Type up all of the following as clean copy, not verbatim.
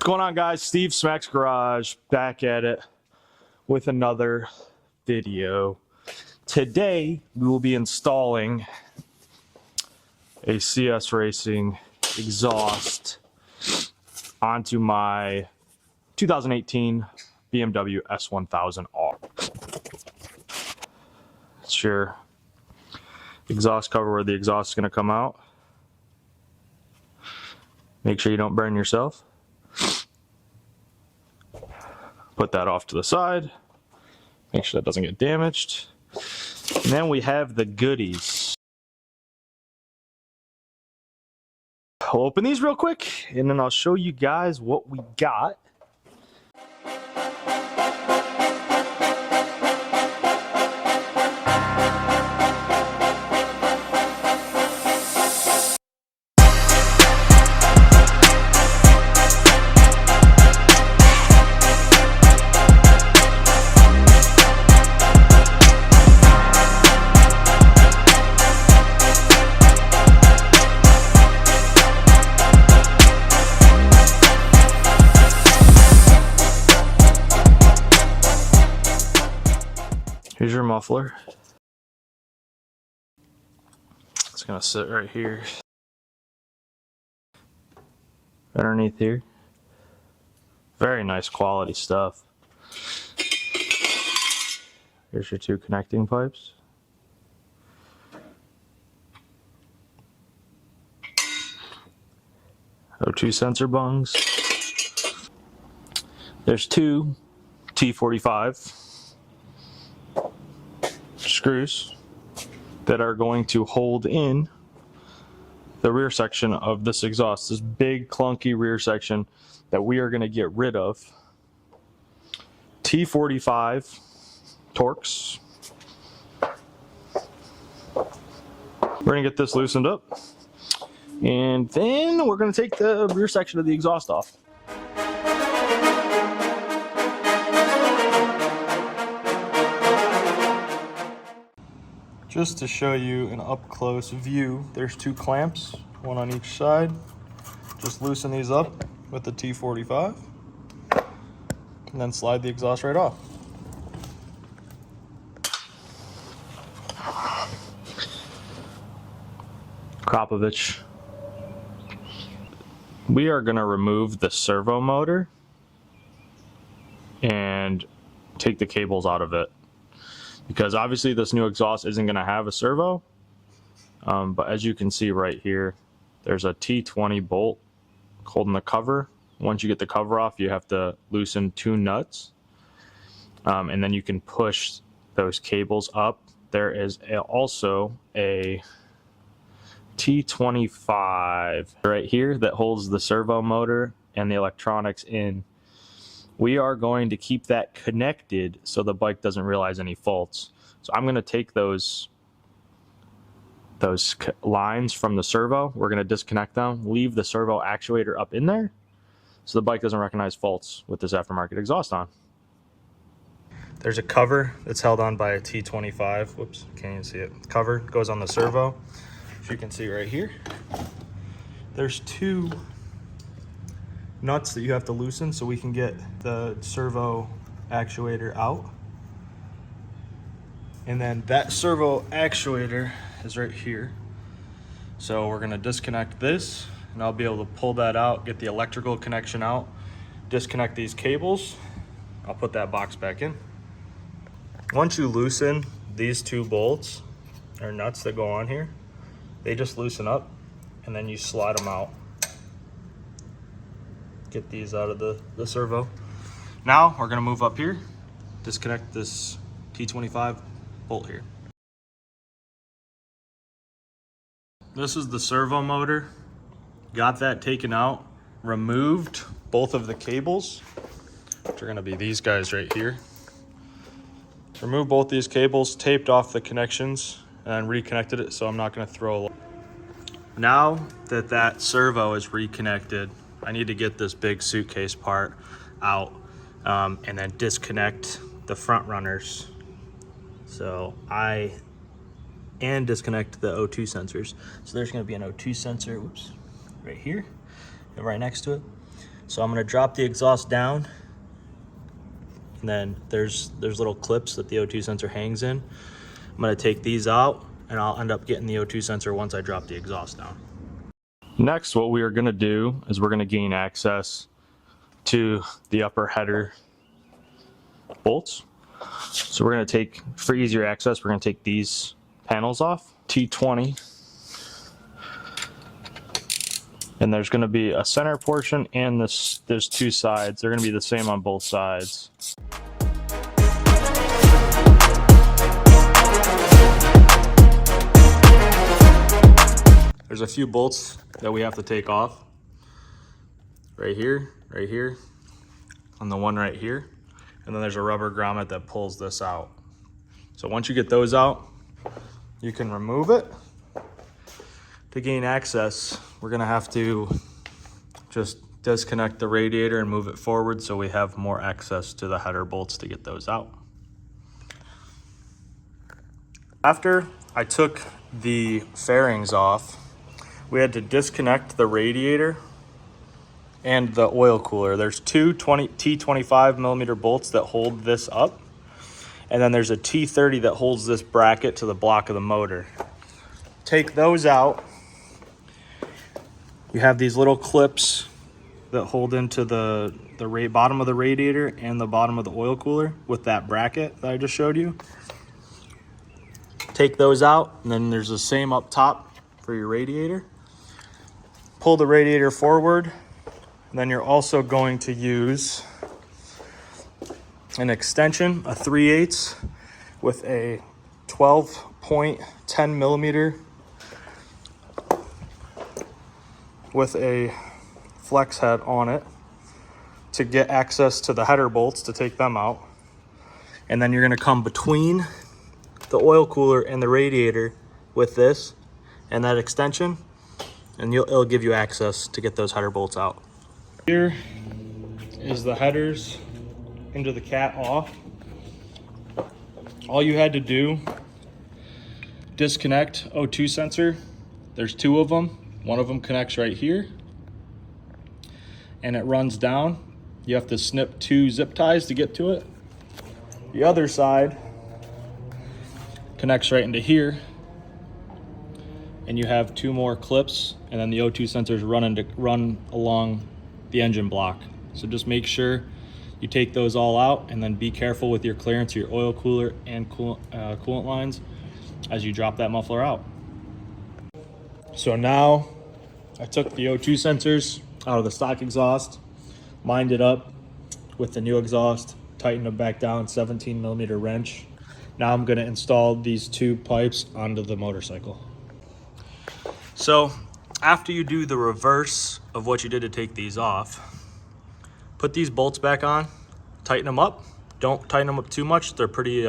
What's going on, guys? Steve Smacks Garage back at it with another video. Today we will be installing a CS Racing exhaust onto my 2018 BMW S1000R. It's your exhaust cover where the exhaust is going to come out. Make sure you don't burn yourself. Put that off to the side. Make sure that doesn't get damaged. And then we have the goodies. I'll open these real quick and then I'll show you guys what we got. Here's your muffler. It's gonna sit right here. Underneath here. Very nice quality stuff. Here's your two connecting pipes. O2 sensor bungs. There's two T45 screws that are going to hold in the rear section of this exhaust, this big clunky rear section that we are going to get rid of. T45 Torx. We're going to get this loosened up and then we're going to take the rear section of the exhaust off. Just to show you an up-close view, there's two clamps, one on each side. Just loosen these up with the T45 and then slide the exhaust right off. Kropovich. We are going to remove the servo motor and take the cables out of it. Because obviously this new exhaust isn't going to have a servo, but as you can see right here, there's a T20 bolt holding the cover. Once you get the cover off, you have to loosen two nuts, and then you can push those cables up. There is also a T25 right here that holds the servo motor and the electronics in. We are going to keep that connected so the bike doesn't realize any faults. So I'm going to take those lines from the servo. We're going to disconnect them, leave the servo actuator up in there so the bike doesn't recognize faults with this aftermarket exhaust on. There's a cover that's held on by a T25. Whoops, can't even see it. Cover goes on the servo. As you can see right here, there's two nuts that you have to loosen so we can get the servo actuator out. And then that servo actuator is right here. So we're gonna disconnect this and I'll be able to pull that out, get the electrical connection out, disconnect these cables. I'll put that box back in. Once you loosen these two bolts or nuts that go on here, they just loosen up and then you slide them out. Get these out of the servo. Now we're gonna move up here, disconnect this T25 bolt here. This is the servo motor. Got that taken out, removed both of the cables, which are gonna be these guys right here. Remove both these cables, taped off the connections, and reconnected it so I'm not gonna throw a lot. Now that that servo is reconnected, I need to get this big suitcase part out and then disconnect the front runners. So and disconnect the O2 sensors. So there's going to be an O2 sensor, whoops, right here and right next to it. So I'm gonna drop the exhaust down, and then there's little clips that the O2 sensor hangs in. I'm gonna take these out, and I'll end up getting the O2 sensor once I drop the exhaust down. Next, what we are gonna do is we're gonna gain access to the upper header bolts. So we're gonna take, for easier access, we're gonna take these panels off, T20. And there's gonna be a center portion and there's two sides. They're gonna be the same on both sides. There's a few bolts that we have to take off. Right here, and the one right here. And then there's a rubber grommet that pulls this out. So once you get those out, you can remove it. To gain access, we're gonna have to just disconnect the radiator and move it forward so we have more access to the header bolts to get those out. After I took the fairings off, we had to disconnect the radiator and the oil cooler. There's two T25 millimeter bolts that hold this up, and then there's a T30 that holds this bracket to the block of the motor. Take those out. You have these little clips that hold into the bottom of the radiator and the bottom of the oil cooler with that bracket that I just showed you. Take those out, and then there's the same up top for your radiator. Pull the radiator forward, and then you're also going to use an extension, a 3/8 with a 12.10 millimeter with a flex head on it to get access to the header bolts to take them out. And then you're gonna come between the oil cooler and the radiator with this and that extension, and it'll give you access to get those header bolts out. Here is the headers into the cat off. All you had to do, disconnect O2 sensor. There's two of them. One of them connects right here, and it runs down. You have to snip two zip ties to get to it. The other side connects right into here, and you have two more clips, and then the O2 sensors run along the engine block. So just make sure you take those all out, and then be careful with your clearance of your oil cooler and coolant lines as you drop that muffler out. So now I took the O2 sensors out of the stock exhaust, lined it up with the new exhaust, tightened them back down, 17 millimeter wrench. Now I'm gonna install these two pipes onto the motorcycle. So after you do the reverse of what you did to take these off, put these bolts back on, tighten them up. Don't tighten them up too much. They're pretty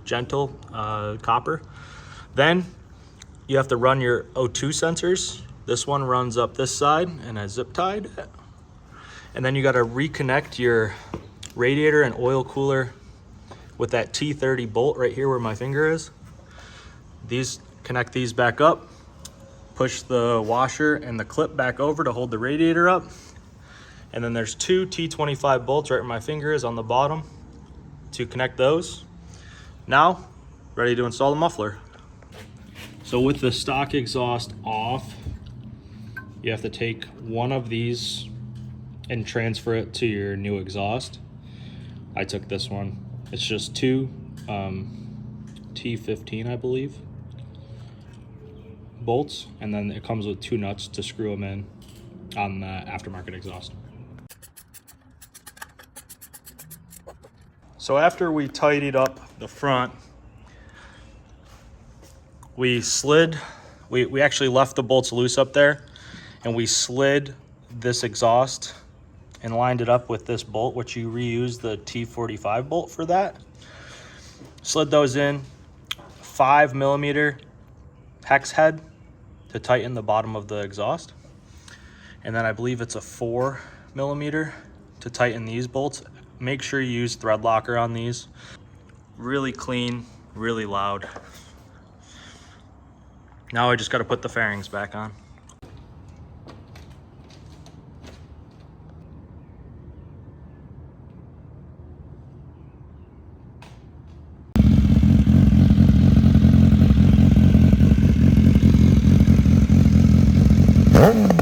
gentle copper. Then you have to run your O2 sensors. This one runs up this side and is zip tied. And then you gotta reconnect your radiator and oil cooler with that T30 bolt right here where my finger is. Connect these back up, push the washer and the clip back over to hold the radiator up. And then there's two T25 bolts right where my finger is on the bottom to connect those. Now, ready to install the muffler. So with the stock exhaust off, you have to take one of these and transfer it to your new exhaust. I took this one. It's just two T15, I believe, bolts, and then it comes with two nuts to screw them in on the aftermarket exhaust. So after we tidied up the front, we actually left the bolts loose up there, and we slid this exhaust and lined it up with this bolt, which you reuse the T45 bolt for that. Slid those in, 5 millimeter hex head to tighten the bottom of the exhaust. And then I believe it's a 4 millimeter to tighten these bolts. Make sure you use thread locker on these. Really clean, really loud. Now I just gotta put the fairings back on. it.